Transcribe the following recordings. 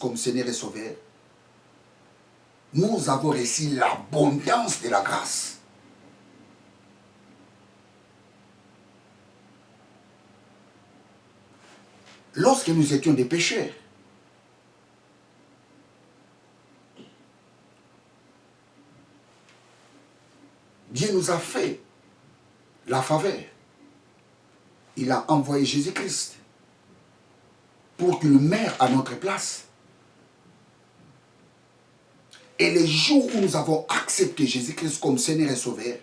comme Seigneur et Sauveur, nous avons reçu l'abondance de la grâce. Lorsque nous étions des pécheurs, Dieu nous a fait la faveur. Il a envoyé Jésus-Christ pour qu'il meure à notre place. Et le jour où nous avons accepté Jésus-Christ comme Seigneur et Sauveur,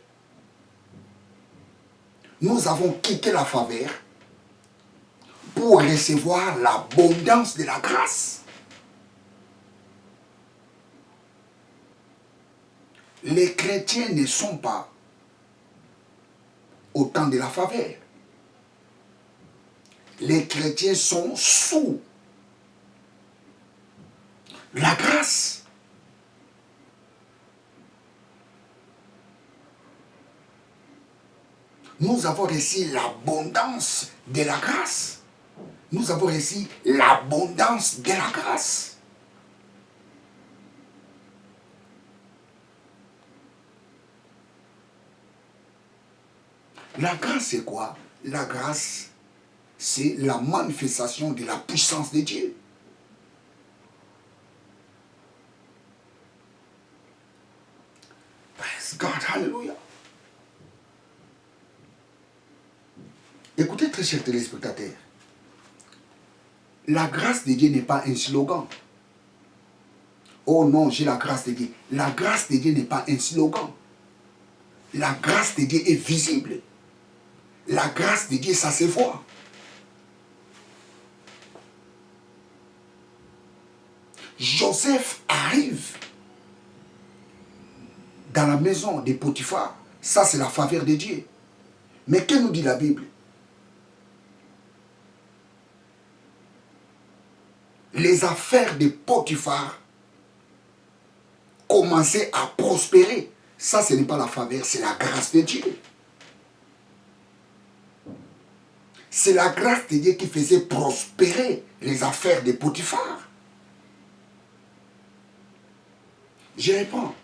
nous avons quitté la faveur pour recevoir l'abondance de la grâce. Les chrétiens ne sont pas au temps de la faveur. Les chrétiens sont sous la grâce. Nous avons reçu l'abondance de la grâce. Nous avons reçu l'abondance de la grâce. La grâce, c'est quoi? La grâce, c'est la manifestation de la puissance de Dieu. Praise God, hallelujah. Écoutez, très chers téléspectateurs, la grâce de Dieu n'est pas un slogan. Oh non, j'ai la grâce de Dieu. La grâce de Dieu n'est pas un slogan. La grâce de Dieu est visible. La grâce de Dieu, ça se voit. Joseph arrive dans la maison de Potiphar. Ça, c'est la faveur de Dieu. Mais que nous dit la Bible? Les affaires de Potiphar commençaient à prospérer. Ça, ce n'est pas la faveur, c'est la grâce de Dieu. C'est la grâce de Dieu qui faisait prospérer les affaires de Potiphar. Je réponds.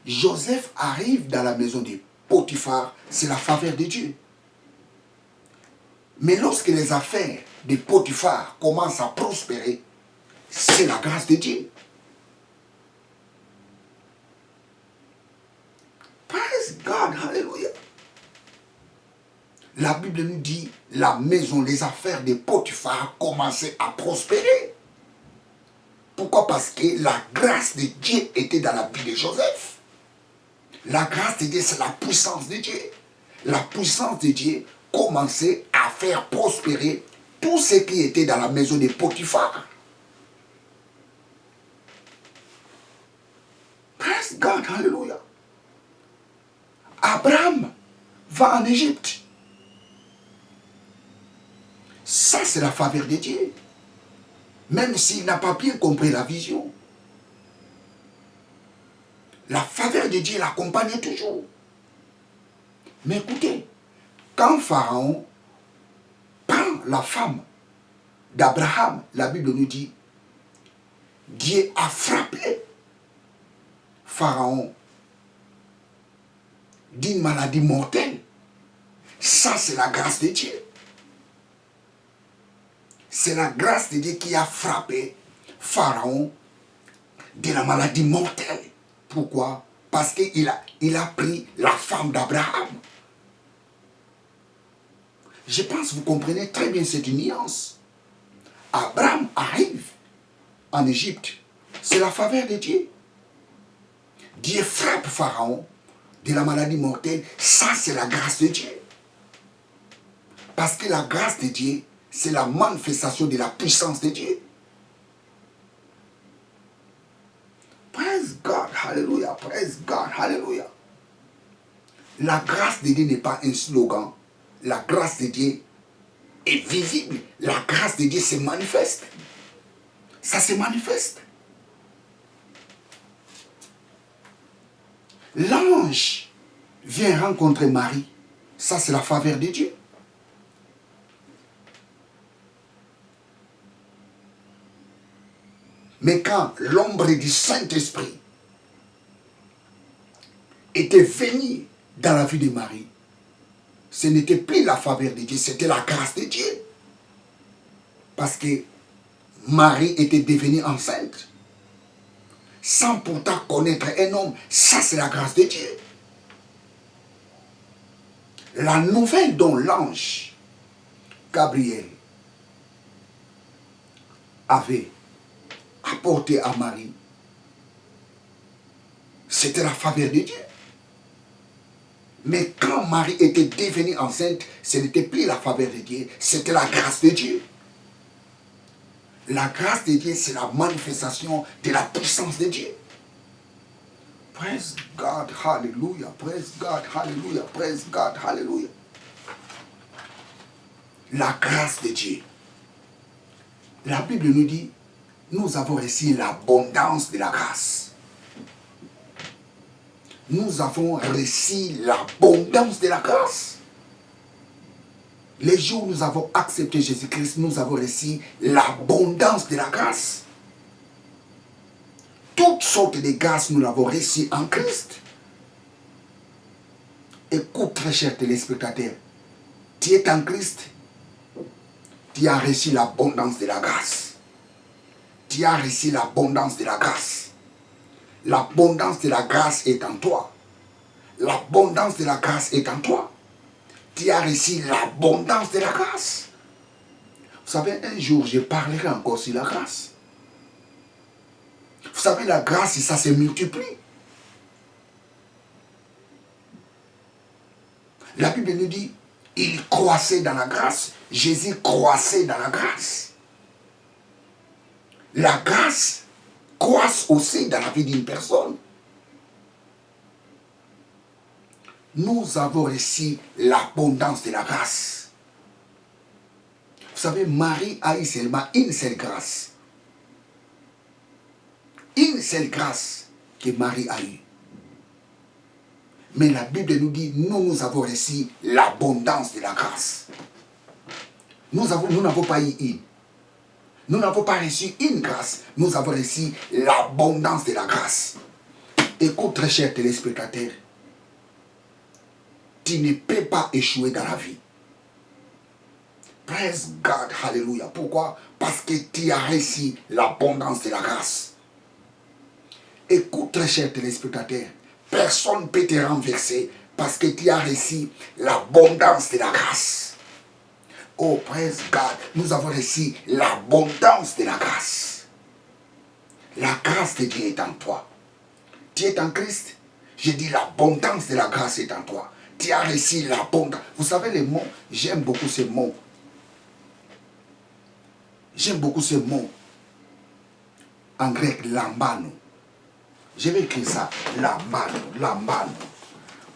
Joseph arrive dans la maison de Potiphar, c'est la faveur de Dieu. Mais lorsque les affaires de Potiphar commencent à prospérer, c'est la grâce de Dieu. Praise God, hallelujah. La Bible nous dit, la maison, les affaires de Potiphar commençaient à prospérer. Pourquoi? Parce que la grâce de Dieu était dans la vie de Joseph. La grâce de Dieu, c'est la puissance de Dieu. La puissance de Dieu commençait à faire prospérer tout ce qui était dans la maison de Potiphar. Praise God, hallelujah. Abraham va en Égypte. Ça, c'est la faveur de Dieu. Même s'il n'a pas bien compris la vision. La faveur de Dieu l'accompagne toujours. Mais écoutez, quand Pharaon prend la femme d'Abraham, la Bible nous dit, Dieu a frappé Pharaon d'une maladie mortelle. Ça, c'est la grâce de Dieu. C'est la grâce de Dieu qui a frappé Pharaon de la maladie mortelle. Pourquoi? Parce qu'il a pris la femme d'Abraham. Je pense que vous comprenez très bien cette nuance. Abraham arrive en Égypte. C'est la faveur de Dieu. Dieu frappe Pharaon de la maladie mortelle. Ça, c'est la grâce de Dieu. Parce que la grâce de Dieu, c'est la manifestation de la puissance de Dieu. Praise God, hallelujah, praise God, hallelujah. La grâce de Dieu n'est pas un slogan. La grâce de Dieu est visible. La grâce de Dieu se manifeste. Ça se manifeste. L'ange vient rencontrer Marie. Ça, c'est la faveur de Dieu. Mais quand l'ombre du Saint-Esprit était venue dans la vie de Marie, ce n'était plus la faveur de Dieu, c'était la grâce de Dieu. Parce que Marie était devenue enceinte sans pourtant connaître un homme. Ça, c'est la grâce de Dieu. La nouvelle dont l'ange Gabriel avait apporté à Marie, c'était la faveur de Dieu. Mais quand Marie était devenue enceinte, ce n'était plus la faveur de Dieu, c'était la grâce de Dieu. La grâce de Dieu, c'est la manifestation de la puissance de Dieu. Praise God, hallelujah, praise God, hallelujah, praise God, hallelujah. La grâce de Dieu. La Bible nous dit, nous avons reçu l'abondance de la grâce. Nous avons reçu l'abondance de la grâce. Les jours où nous avons accepté Jésus-Christ, nous avons reçu l'abondance de la grâce. Toutes sortes de grâces, nous l'avons reçues en Christ. Écoute, très cher téléspectateur, tu es en Christ, tu as reçu l'abondance de la grâce. Tu as reçu l'abondance de la grâce. L'abondance de la grâce est en toi. L'abondance de la grâce est en toi. Tu as reçu l'abondance de la grâce. Vous savez, un jour, je parlerai encore sur la grâce. Vous savez, la grâce, ça se multiplie. La Bible nous dit, il croissait dans la grâce. Jésus croissait dans la grâce. La grâce croisse aussi dans la vie d'une personne. Nous avons reçu l'abondance de la grâce. Vous savez, Marie a eu seulement une seule grâce. Une seule grâce que Marie a eue. Mais la Bible nous dit, nous avons reçu l'abondance de la grâce. Nous n'avons pas eu une. Nous n'avons pas reçu une grâce. Nous avons reçu l'abondance de la grâce. Écoute, très cher téléspectateur. Tu ne peux pas échouer dans la vie. Praise God, hallelujah. Pourquoi? Parce que tu as reçu l'abondance de la grâce. Écoute, très cher téléspectateur. Personne ne peut te renverser parce que tu as reçu l'abondance de la grâce. Oh, praise God, nous avons reçu l'abondance de la grâce. La grâce de Dieu est en toi. Tu es en Christ. Je dis l'abondance de la grâce est en toi. Tu as reçu l'abondance. Vous savez les mots, j'aime beaucoup ces mots. J'aime beaucoup ces mots. En grec, lambano. Je vais écrire ça. Lambano, lambano.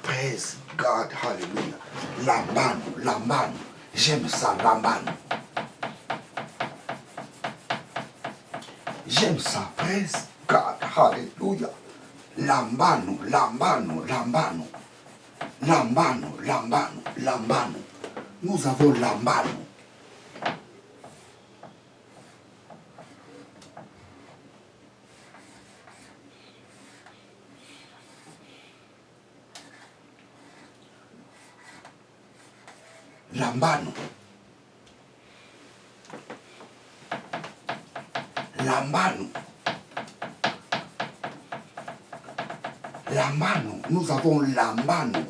Praise God, hallelujah. Lambano, lambano. J'aime ça, lambano. J'aime ça, praise God, hallelujah. Lambano, lambano, lambano. Lambano, lambano, lambano. Nous avons lambano. Lambano. Lambano. Lambano. Nous avons lambano.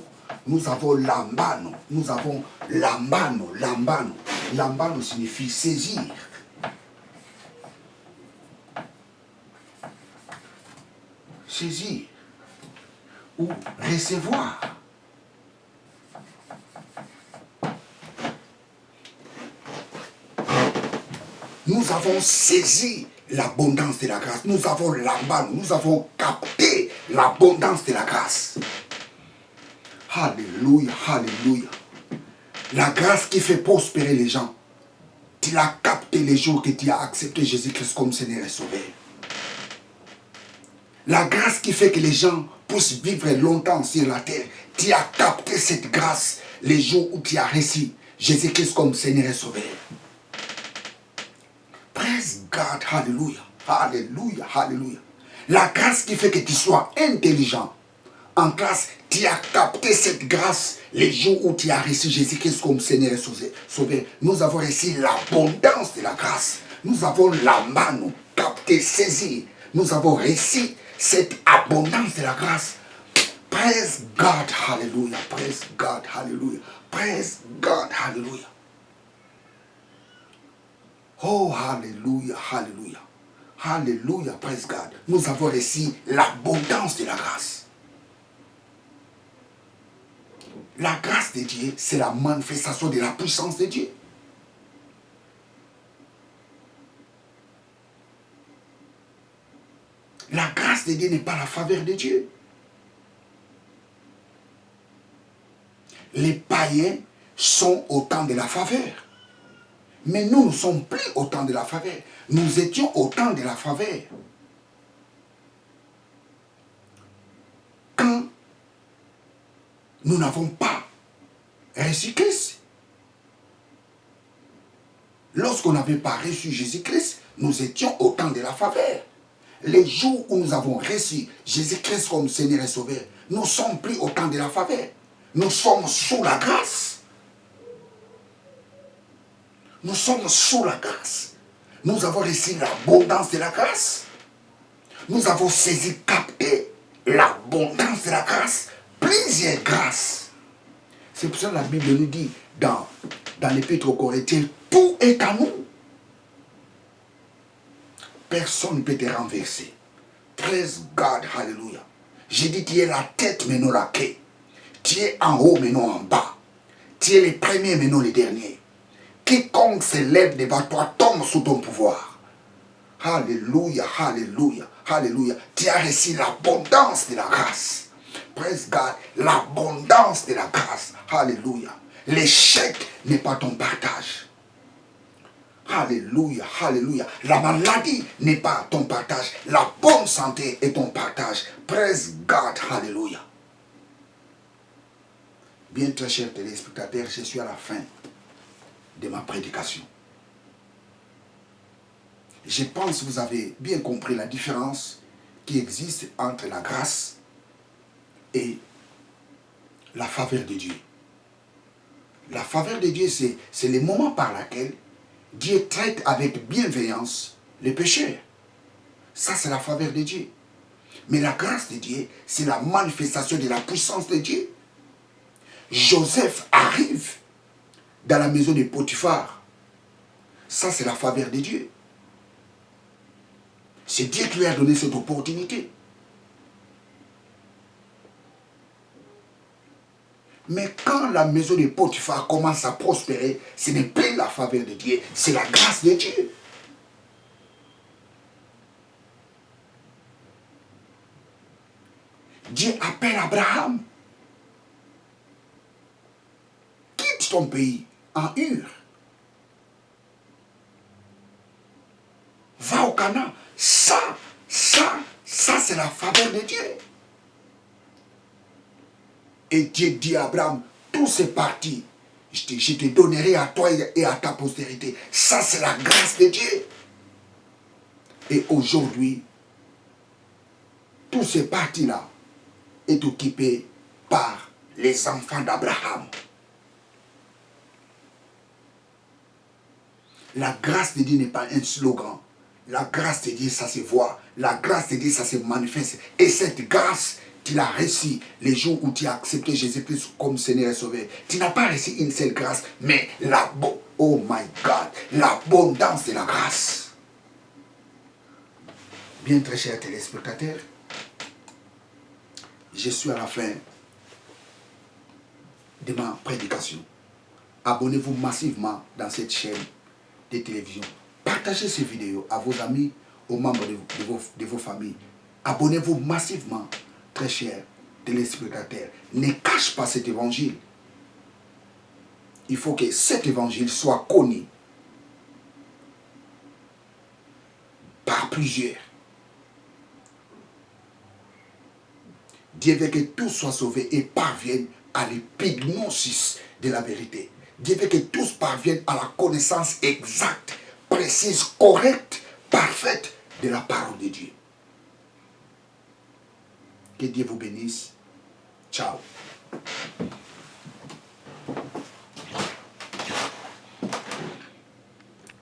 Nous avons lambano. Nous avons lambano. Lambano. Lambano signifie saisir. Saisir. Ou recevoir. Nous avons saisi l'abondance de la grâce. Nous avons lambano. Nous avons capté l'abondance de la grâce. Alléluia, alléluia. La grâce qui fait prospérer les gens. Tu l'as capté les jours que tu as accepté Jésus-Christ comme Seigneur et Sauveur. La grâce qui fait que les gens puissent vivre longtemps sur la terre. Tu as capté cette grâce les jours où tu as reçu Jésus-Christ comme Seigneur et Sauveur. Praise God, hallelujah. Alléluia, alléluia. La grâce qui fait que tu sois intelligent. En classe, tu as capté cette grâce les jours où tu as reçu Jésus-Christ comme Seigneur et Sauveur. Nous avons reçu l'abondance de la grâce. Nous avons la main, nous capté, saisi. Nous avons reçu cette abondance de la grâce. Praise God, hallelujah. Praise God, hallelujah. Praise God, hallelujah. Oh, hallelujah, hallelujah. Hallelujah, praise God. Nous avons reçu l'abondance de la grâce. La grâce de Dieu, c'est la manifestation de la puissance de Dieu. La grâce de Dieu n'est pas la faveur de Dieu. Les païens sont au temps de la faveur. Mais nous ne sommes plus au temps de la faveur. Nous étions au temps de la faveur. Quand nous n'avons pas reçu Christ. Lorsqu'on n'avait pas reçu Jésus-Christ, nous étions au temps de la faveur. Les jours où nous avons reçu Jésus-Christ comme Seigneur et Sauveur, nous ne sommes plus au temps de la faveur. Nous sommes sous la grâce. Nous sommes sous la grâce. Nous avons reçu l'abondance de la grâce. Nous avons saisi, capté l'abondance de la grâce. Plusieurs grâces. C'est pour ça que la Bible nous dit dans l'Épître aux Corinthiens, tout est à nous. Personne ne peut te renverser. Praise God, hallelujah. J'ai dit, tu es la tête, mais non la queue. Tu es en haut, mais non en bas. Tu es le premier, mais non le dernier. Quiconque se lève devant toi tombe sous ton pouvoir. Alléluia, alléluia, alléluia. Tu as reçu l'abondance de la grâce. Praise God, l'abondance de la grâce. Alléluia. L'échec n'est pas ton partage. Alléluia, alléluia. La maladie n'est pas ton partage. La bonne santé est ton partage. Praise God, alléluia. Bien, très chers téléspectateurs, je suis à la fin de ma prédication. Je pense que vous avez bien compris la différence qui existe entre la grâce et la faveur de Dieu. La faveur de Dieu, c'est le moment par lequel Dieu traite avec bienveillance les pécheurs. Ça, c'est la faveur de Dieu. Mais la grâce de Dieu, c'est la manifestation de la puissance de Dieu. Joseph arrive dans la maison de Potiphar. Ça, c'est la faveur de Dieu. C'est Dieu qui lui a donné cette opportunité. Mais quand la maison de Potiphar commence à prospérer, ce n'est plus la faveur de Dieu, c'est la grâce de Dieu. Dieu appelle Abraham. Quitte ton pays en Ur. Va au Canaan. Ça, c'est la faveur de Dieu. Et Dieu dit à Abraham, tout c'est parti. Je te donnerai à toi et à ta postérité. Ça, c'est la grâce de Dieu. Et aujourd'hui, tout ce parti-là est occupé par les enfants d'Abraham. La grâce de Dieu n'est pas un slogan. La grâce de Dieu, ça se voit. La grâce de Dieu, ça se manifeste. Et cette grâce, tu l'as reçue les jours où tu as accepté Jésus-Christ comme Seigneur et Sauveur. Tu n'as pas reçu une seule grâce, mais oh my God, l'abondance de la grâce. Bien, très chers téléspectateurs, je suis à la fin de ma prédication. Abonnez-vous massivement dans cette chaîne de télévision. Partagez ces vidéos à vos amis, aux membres de vos familles. Abonnez-vous massivement, très chers téléspectateurs. Ne cache pas cet évangile. Il faut que cet évangile soit connu par plusieurs. Dieu veut que tous soient sauvés et parviennent à l'épignosis de la vérité. Dieu veut que tous parviennent à la connaissance exacte, précise, correcte, parfaite de la parole de Dieu. Que Dieu vous bénisse. Ciao.